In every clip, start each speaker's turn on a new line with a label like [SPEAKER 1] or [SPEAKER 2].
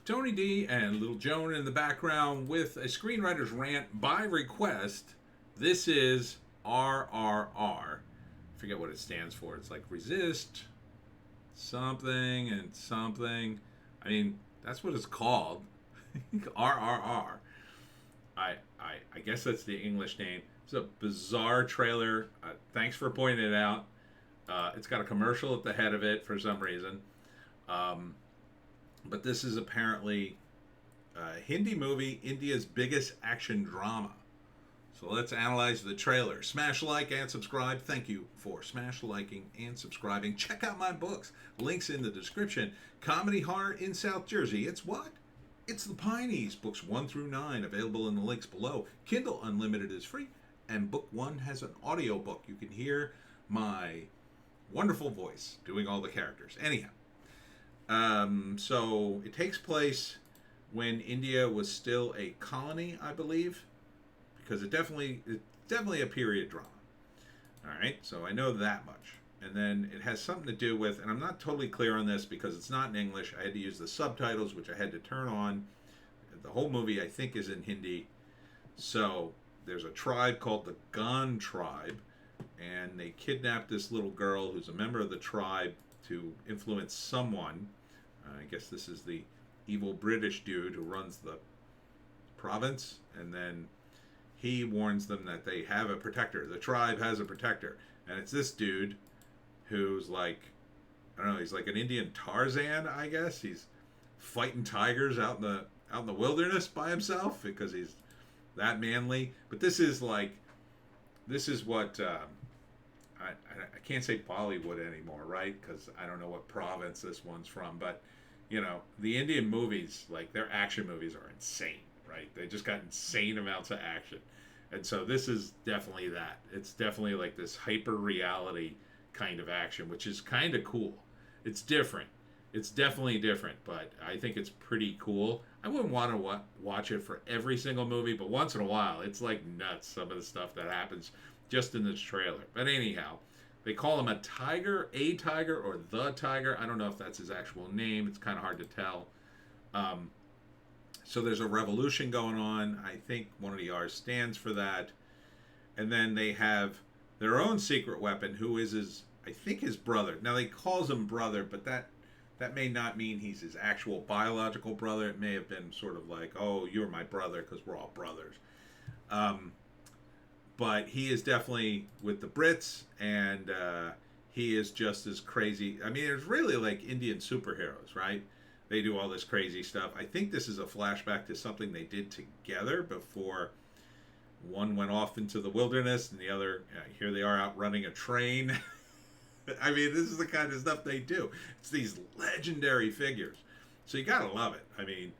[SPEAKER 1] Tony D and Little Joan in the background with a screenwriter's rant by request. This is RRR. I forget what it stands for. It's like resist something and something. I mean, that's what it's called. RRR. I guess that's the English name. It's a bizarre trailer. Thanks for pointing it out. It's got a commercial at the head of it for some reason. But this is apparently a Hindi movie, India's biggest action drama. So let's analyze the trailer. Smash like and subscribe. Thank you for smash liking and subscribing. Check out my books. Links in the description. Comedy horror in South Jersey. It's what? It's the Pineys. Books 1 through 9 available in the links below. Kindle Unlimited is free. And book 1 has an audio book. You can hear my wonderful voice doing all the characters. Anyhow. So it takes place when India was still a colony, I believe, because it's definitely a period drama. All right, so I know that much, and then it has something to do with, and I'm not totally clear on this because it's not in English. I had to use the subtitles, which I had to turn on. The whole movie, I think, is in Hindi. So there's a tribe called the Gan tribe, and they kidnapped this little girl who's a member of the tribe to influence someone. I guess this is the evil British dude who runs the province, and then he warns them that they have a protector. The tribe has a protector, and it's this dude who's like, I don't know, he's like an Indian Tarzan, I guess. He's fighting tigers out in the wilderness by himself because he's that manly. But this is what I can't say Bollywood anymore, right? Because I don't know what province this one's from. But, you know, the Indian movies, like their action movies are insane, right? They just got insane amounts of action. And so this is definitely that. It's definitely like this hyper reality kind of action, which is kind of cool. It's different. It's definitely different, but I think it's pretty cool. I wouldn't want to watch it for every single movie, but once in a while, it's like nuts, some of the stuff that happens just in this trailer. But anyhow, they call him a tiger, or the tiger. I don't know if that's his actual name. It's kind of hard to tell. So there's a revolution going on. I think one of the R's stands for that. And then they have their own secret weapon, who is his brother. Now, they calls him brother, but that may not mean he's his actual biological brother. It may have been sort of like, oh, you're my brother because we're all brothers. But he is definitely with the Brits, and he is just as crazy. I mean, it's really like Indian superheroes, right? They do all this crazy stuff. I think this is a flashback to something they did together before one went off into the wilderness, and the other, here they are out running a train. I mean, this is the kind of stuff they do. It's these legendary figures. So you gotta love it. I mean,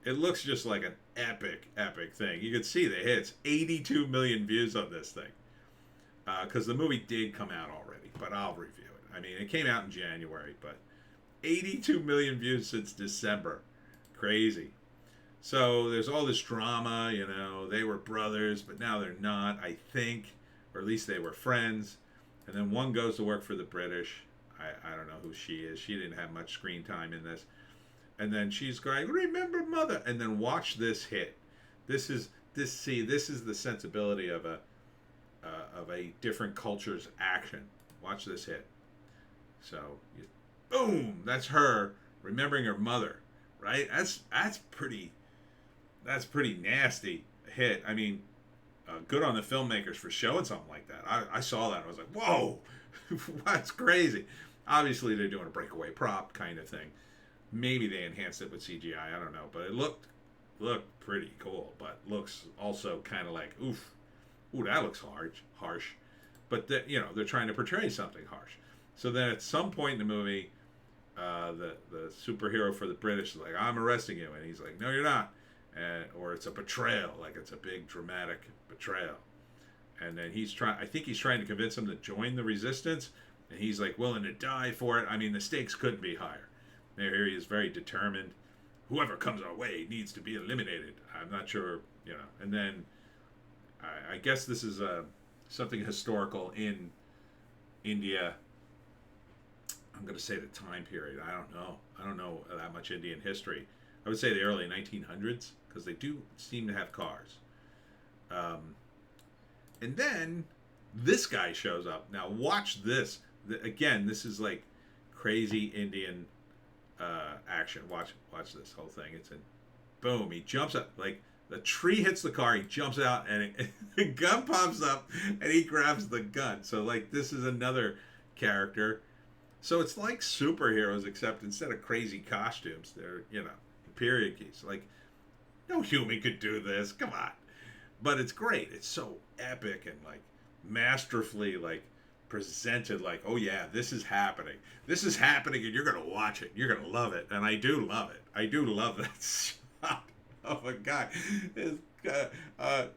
[SPEAKER 1] it looks just like an epic thing. You can see the hits. 82 million views on this thing. Because the movie did come out already, but I'll review it. I mean, it came out in January, but 82 million views since December. Crazy. So there's all this drama, you know. They were brothers, but now they're not, I think. Or at least they were friends. And then one goes to work for the British. I don't know who she is. She didn't have much screen time in this. And then she's going, remember mother. And then watch this hit. This is the sensibility of a different culture's action. Watch this hit. So, boom, that's her remembering her mother, right? That's pretty nasty hit. I mean, good on the filmmakers for showing something like that. I saw that. I was like, whoa, that's crazy. Obviously, they're doing a breakaway prop kind of thing. Maybe they enhanced it with CGI. I don't know, but it looked pretty cool. But looks also kind of like, ooh, that looks harsh. But they're trying to portray something harsh. So then at some point in the movie, the superhero for the British is like, I'm arresting you, and he's like, no, you're not. Or it's a betrayal, like it's a big dramatic betrayal. And then I think he's trying to convince him to join the resistance, and he's like willing to die for it. I mean, the stakes couldn't be higher. Here he is, very determined. Whoever comes our way needs to be eliminated. I'm not sure, And then I guess this is something historical in India I'm going to say the time period. I don't know. I don't know that much Indian history. I would say the early 1900s because they do seem to have cars. And then this guy shows up. Now watch this. Again, this is like crazy Indian action. Watch this whole thing. It's in boom. He jumps up like the tree hits the car. He jumps out and the gun pops up and he grabs the gun. So like this is another character. So it's like superheroes, except instead of crazy costumes, they're, period keys. Like, no human could do this. Come on. But it's great. It's so epic and, like, masterfully, like, presented. Like, oh, yeah, this is happening. This is happening, and you're going to watch it. You're going to love it. And I do love it. I do love that shot of a guy. His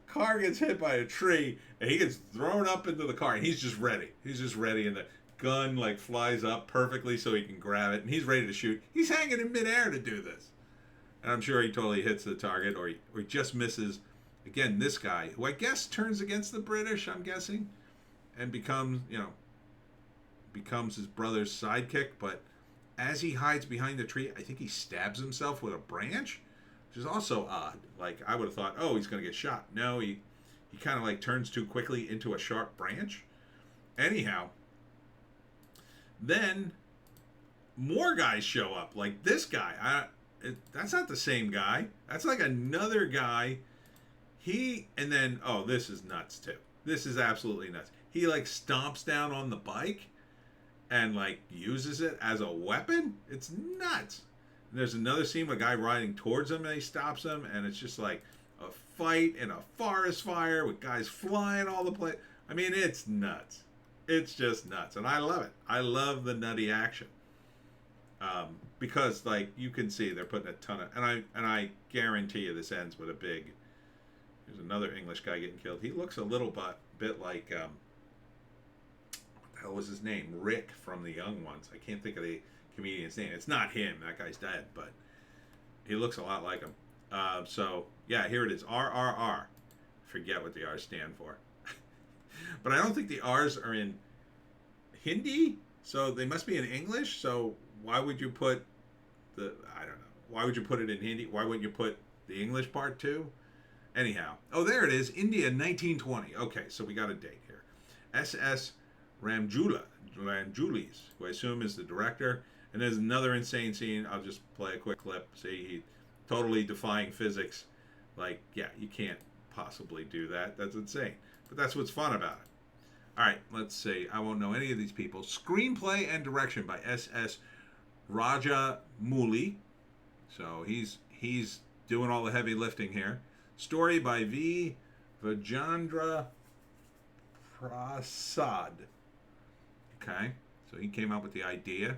[SPEAKER 1] car gets hit by a tree, and he gets thrown up into the car, and he's just ready. He's just ready, and the gun like flies up perfectly so he can grab it and he's ready to shoot. He's hanging in midair to do this, and I'm sure he totally hits the target, or he just misses. Again, this guy who I guess turns against the British, I'm guessing, and becomes his brother's sidekick. But as he hides behind the tree, I think he stabs himself with a branch, which is also odd. Like I would have thought, oh, he's gonna get shot. No, he kind of like turns too quickly into a sharp branch. Anyhow, then more guys show up, like this guy. That's not the same guy. That's like another guy. And then, oh, this is nuts too. This is absolutely nuts. He like stomps down on the bike and like uses it as a weapon. It's nuts. And there's another scene with a guy riding towards him and he stops him, and it's just like a fight in a forest fire with guys flying all the place. I mean, it's nuts. It's just nuts, and I love it. I love the nutty action, because like you can see they're putting a ton of, and I guarantee you this ends with a big. There's another English guy getting killed. He looks a little bit like what the hell was his name? Rick from The Young Ones. I can't think of the comedian's name. It's not him. That guy's dead, but he looks a lot like him. So yeah, here it is. RRR. Forget what the R's stand for. But I don't think the R's are in Hindi, so they must be in English. So why would you put I don't know. Why would you put it in Hindi? Why wouldn't you put the English part too? Anyhow. Oh, there it is. India, 1920. Okay, so we got a date here. SS Ramjulis, who I assume is the director. And there's another insane scene. I'll just play a quick clip. See, he totally defying physics. Like, yeah, you can't possibly do that. That's insane. But that's what's fun about it. All right, let's see. I won't know any of these people. Screenplay and direction by S.S. Rajamouli. So he's doing all the heavy lifting here. Story by V. Vajendra Prasad. Okay, so he came up with the idea.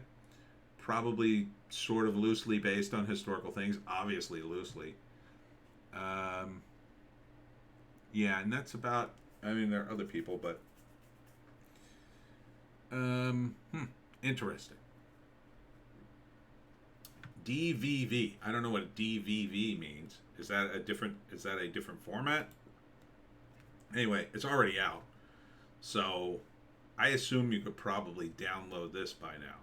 [SPEAKER 1] Probably sort of loosely based on historical things. Obviously loosely. Yeah, and that's about... I mean, there are other people, but... interesting. DVV. I don't know what DVV means. Is that a different format? Anyway, it's already out. So, I assume you could probably download this by now.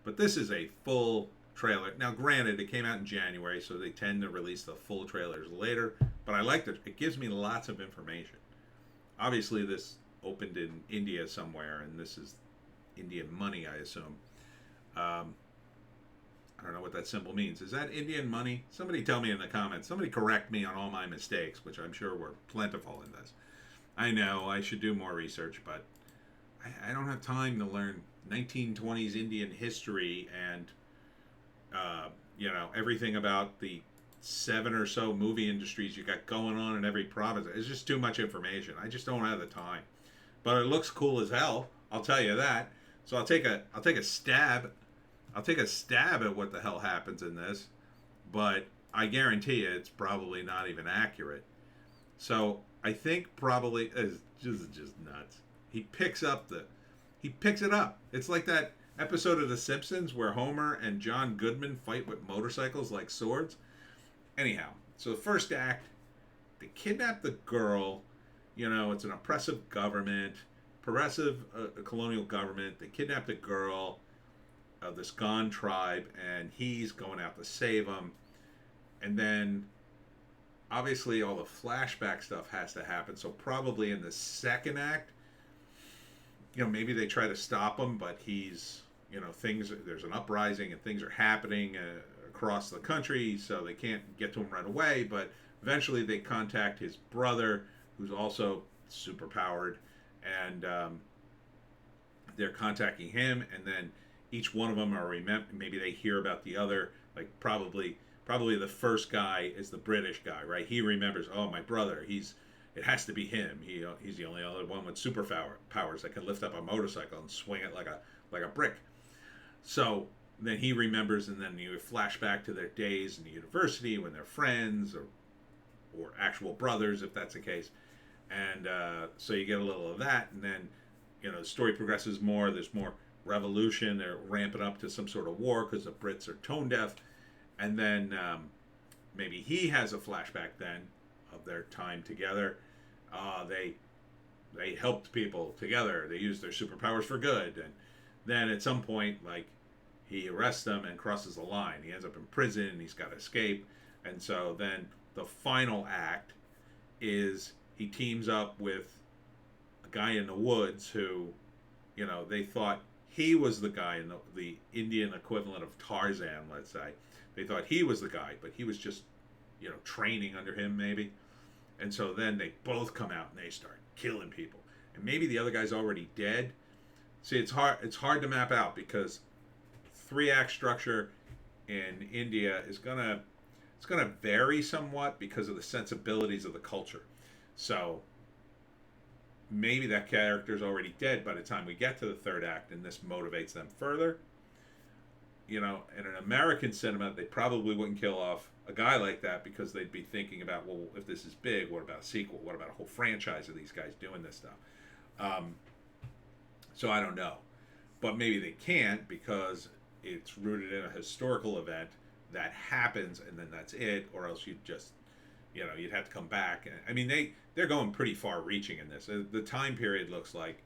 [SPEAKER 1] But this is a full trailer. Now, granted, it came out in January, so they tend to release the full trailers later. But I like it. It gives me lots of information. Obviously, this opened in India somewhere, and this is Indian money, I assume. I don't know what that symbol means. Is that Indian money? Somebody tell me in the comments. Somebody correct me on all my mistakes, which I'm sure were plentiful in this. I know I should do more research, but I don't have time to learn 1920s Indian history and, everything about the 7 or so movie industries you got going on in every province. It's just too much information. I just don't have the time. But it looks cool as hell. I'll tell you that. So I'll take a stab. I'll take a stab at what the hell happens in this, but I guarantee you it's probably not even accurate. So I think probably is just nuts. He picks it up. It's like that episode of The Simpsons where Homer and John Goodman fight with motorcycles like swords. Anyhow, so the first act, they kidnap the girl. It's an oppressive government, colonial government. They kidnap the girl. of this gone tribe, and he's going out to save them. And then obviously all the flashback stuff has to happen. So probably in the second act, maybe they try to stop him, but he's, there's an uprising and things are happening across the country, so they can't get to him right away. But eventually they contact his brother, who's also super powered, and they're contacting him, and then each one of them are maybe they hear about the other, like probably the first guy is the British guy, right? He remembers, oh, my brother, it has to be him. He's the only other one with super powers that can lift up a motorcycle and swing it like a brick. So then he remembers, and then you flash back to their days in the university when they're friends or actual brothers, if that's the case. And so you get a little of that, and then the story progresses more. There's more revolution. They're ramping up to some sort of war because the Brits are tone deaf. And then maybe he has a flashback then of their time together. They helped people together. They used their superpowers for good. And then at some point, like, he arrests them and crosses the line. He ends up in prison. He's got to escape. And so then the final act is he teams up with a guy in the woods who, they thought he was the guy in the Indian equivalent of Tarzan, let's say. They thought he was the guy, but he was just, training under him maybe. And so then they both come out and they start killing people. And maybe the other guy's already dead. See, it's hard to map out because 3-act structure in India is gonna vary somewhat because of the sensibilities of the culture. So maybe that character's already dead by the time we get to the third act, and this motivates them further. In an American cinema, they probably wouldn't kill off a guy like that because they'd be thinking about, well, if this is big, what about a sequel? What about a whole franchise of these guys doing this stuff? So I don't know. But maybe they can't because it's rooted in a historical event that happens and then that's it, or else you'd just, you'd have to come back. I mean, they're going pretty far reaching in this. The time period looks like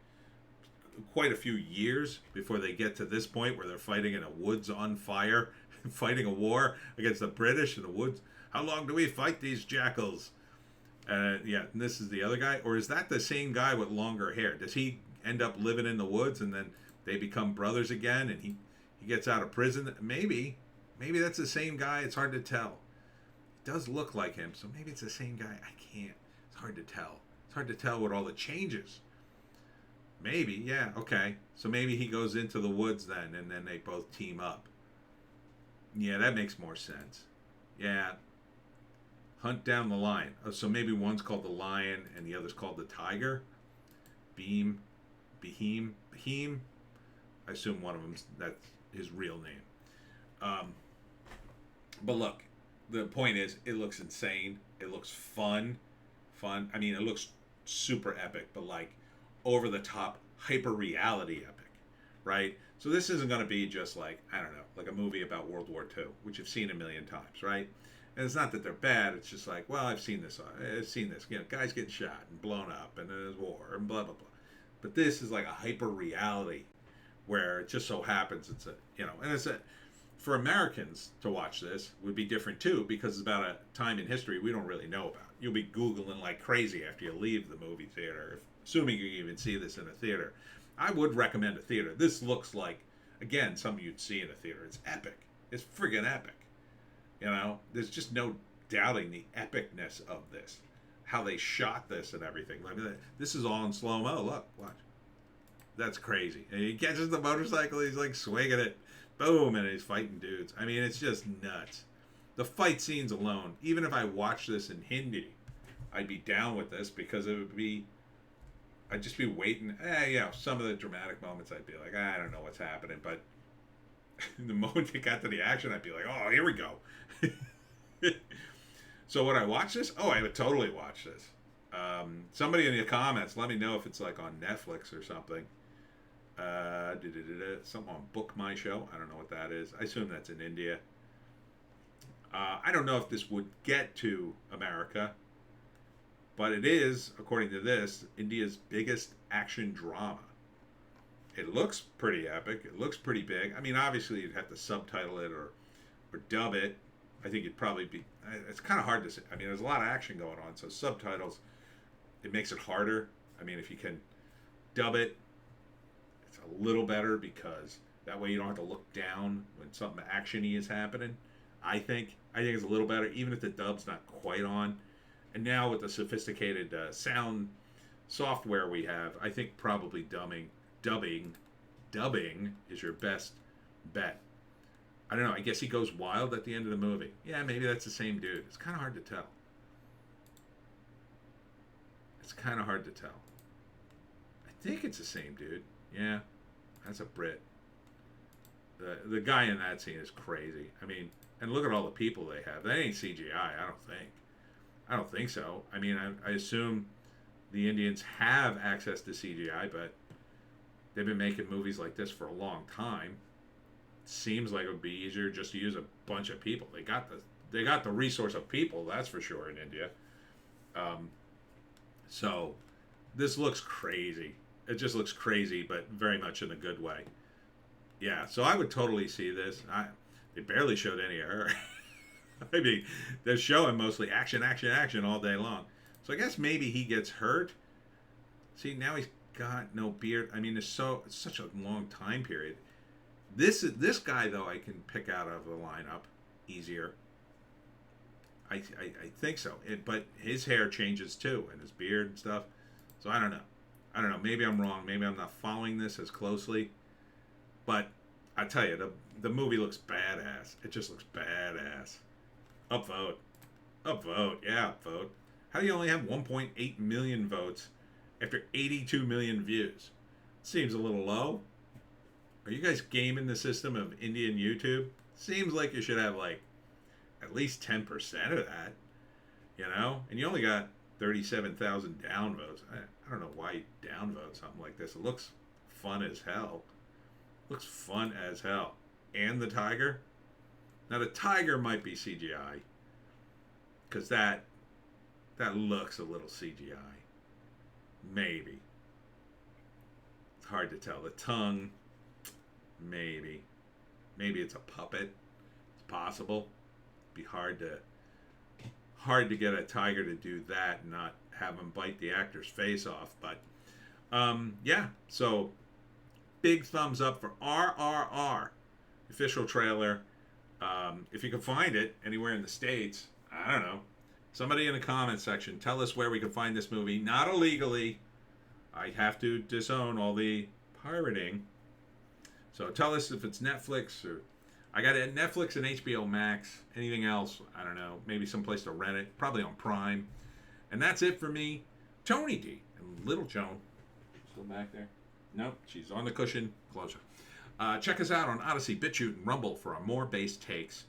[SPEAKER 1] quite a few years before they get to this point where they're fighting in a woods on fire, fighting a war against the British in the woods. How long do we fight these jackals? And this is the other guy, or is that the same guy with longer hair? Does he end up living in the woods and then they become brothers again and he gets out of prison? Maybe that's the same guy. It's hard to tell. It does look like him, so maybe it's the same guy. I can't. It's hard to tell. It's hard to tell with all the changes. Maybe, yeah, okay. So maybe he goes into the woods then, and then they both team up. Yeah, that makes more sense. Yeah. Hunt down the lion. Oh, so maybe one's called the lion and the other's called the tiger. Behem. I assume one of them's that's his real name. But look, the point is, it looks insane. It looks fun. I mean, it looks super epic, but like over the top hyper reality epic, right? So this isn't going to be just like, I don't know, like a movie about World War II, which you've seen a million times, right? And it's not that they're bad. It's just like, well, I've seen this. Guys getting shot and blown up, and there's war and blah blah blah. But this is like a hyper reality, where it just so happens it's for Americans to watch this would be different too, because it's about a time in history we don't really know about. You'll be Googling like crazy after you leave the movie theater, assuming you can even see this in a theater. I would recommend a theater. This looks like, again, something you'd see in a theater. It's epic. It's friggin' epic. There's just no doubting the epicness of this. How they shot this and everything. I mean, this is all in slow-mo. Look, watch. That's crazy. And he catches the motorcycle, he's like swinging it. Boom, and he's fighting dudes. I mean, it's just nuts. The fight scenes alone, even if I watched this in Hindi, I'd be down with this because I'd just be waiting. Some of the dramatic moments I'd be like, I don't know what's happening. But the moment they got to the action, I'd be like, oh, here we go. So would I watch this? Oh, I would totally watch this. Somebody in the comments, let me know if it's like on Netflix or something. Something on Book My Show. I don't know what that is. I assume that's in India. I don't know if this would get to America, but it is, according to this, India's biggest action drama. It looks pretty epic. It looks pretty big. I mean, obviously you'd have to subtitle it or dub it. I think it'd probably be. It's kind of hard to say. I mean, there's a lot of action going on, so subtitles it makes it harder. I mean, if you can dub it, it's a little better because that way you don't have to look down when something actiony is happening. I think it's a little better, even if the dub's not quite on. And now with the sophisticated sound software we have, I think probably dubbing is your best bet. I don't know. I guess he goes wild at the end of the movie. Yeah, maybe that's the same dude. It's kind of hard to tell. It's kind of hard to tell. I think it's the same dude. Yeah, that's a Brit. The guy in that scene is crazy. I mean, and look at all the people they have. That ain't CGI, I don't think. I don't think so. I mean, I assume the Indians have access to CGI, but they've been making movies like this for a long time. Seems like it would be easier just to use a bunch of people. They got the resource of people, that's for sure, in India. So this looks crazy. It just looks crazy, but very much in a good way. Yeah, so I would totally see this. They barely showed any of her. I mean, they're showing mostly action, action, action all day long. So I guess maybe he gets hurt. See, now he's got no beard. I mean, it's such a long time period. This guy, though, I can pick out of the lineup easier. I think so. But his hair changes too, and his beard and stuff. So I don't know. Maybe I'm wrong. Maybe I'm not following this as closely. But I tell you, the movie looks badass. It just looks badass. Upvote. Upvote. Yeah, upvote. How do you only have 1.8 million votes after 82 million views? Seems a little low. Are you guys gaming the system of Indian YouTube? Seems like you should have like at least 10% of that, you know? And you only got 37,000 downvotes. I don't know why you downvote something like this. It looks fun as hell. Looks fun as hell. And the tiger? Now the tiger might be CGI. Because that looks a little CGI. Maybe. It's hard to tell. The tongue, maybe. Maybe it's a puppet. It's possible. It'd be hard to get a tiger to do that and not have him bite the actor's face off. But yeah, so big thumbs up for RRR, official trailer. If you can find it anywhere in the States, I don't know. Somebody in the comments section, tell us where we can find this movie. Not illegally. I have to disown all the pirating. So tell us if it's Netflix or... I got it at Netflix and HBO Max. Anything else, I don't know. Maybe someplace to rent it. Probably on Prime. And that's it for me. Tony D and Little Joan. Still back there? Nope, she's on the cushion. Closer. Check us out on Odysee, Bitchute, and Rumble for our more bass takes.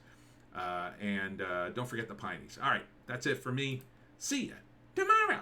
[SPEAKER 1] And don't forget the Pineys. All right, that's it for me. See ya tomorrow.